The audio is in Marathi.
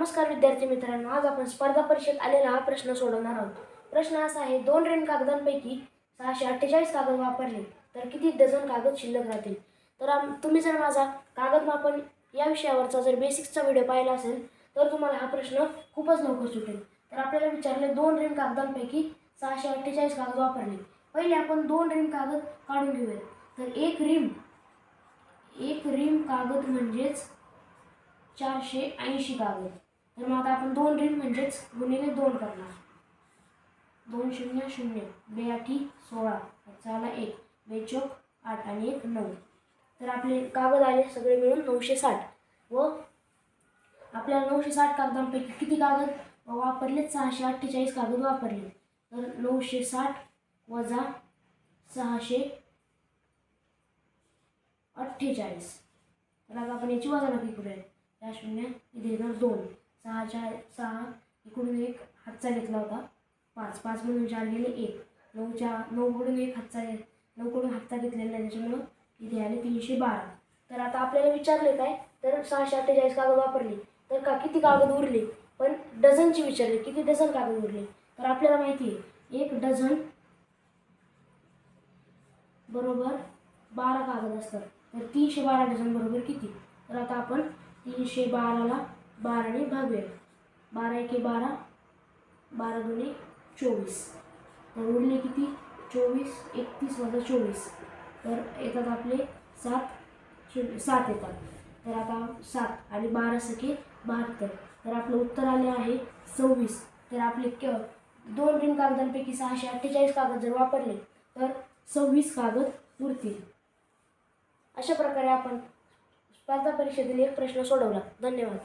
नमस्कार विद्यार्थी मित्रांनो, आज आपण स्पर्धा परीक्षेत आलेला हा प्रश्न सोडवणार आहोत। प्रश्न असा आहे, 2 ऋण कागदांपैकी 648 कागद वापरले तर किती डझन कागद शिल्लक राहतील। तर तुम्ही जर माझा कागद मापन या विषयावरचा जर बेसिक्सचा व्हिडिओ पाहिला असेल तर तुम्हाला हा प्रश्न खूपच लवकर सुटेल। तर आपल्याला विचारले 2 ऋण कागदांपैकी 648 कागद वापरले। पहिले आपण 2 ऋण कागद काढून घेऊया। तर एक ऋण कागद म्हणजेच 480 कागद। तर मग आता आपण 2 ऋण म्हणजेच गुणिले 2 करणार। 2 0 0 2 8 16 झाला 1 2 चौक 8 आणि 1 9। तर आपले कागद आले सगळे मिळून 960 व आपल्याला 960 कागदांपैकी किती कागद वापरले? 648 कागद वापरले। तर 960 वजा 648। तर आता आपण याची वजाबाकी करूया। 4 0 इथे 2 6 इकडून 1 हातचा घेतला होता 5 5 मधून 4 गेले 1 9 कडून 1 हातचा 9 कडून हातचा घेतलेला आहे त्याच्यामुळे इथे आले 312। तर आता आपल्याला विचारले काय, तर 648 कागद वापरले तर किती कागद उरले, पण डझनची विचारले किती डझन कागद उरले। तर आपल्याला माहिती आहे 1 डझन बरोबर 12 कागद असतात। तर 312 डझन बरोबर किती? तर आता आपण 312 ला 12 ने भागूया। 12 1 12 12 2 24। तर उरले किती? 24 31 वजा 24 तर येतात आपले 7 येतात। तर आता 7 आणि 12 सखे 72। तर आपलं उत्तर आले आहे 26। तर आपले 2 ऋण कागदांपैकी 648 कागद जर वापरले तर 26 कागद उरतील। अशा प्रकारे आपण स्पर्धा परीक्षेतील एक प्रश्न सोडवला। धन्यवाद।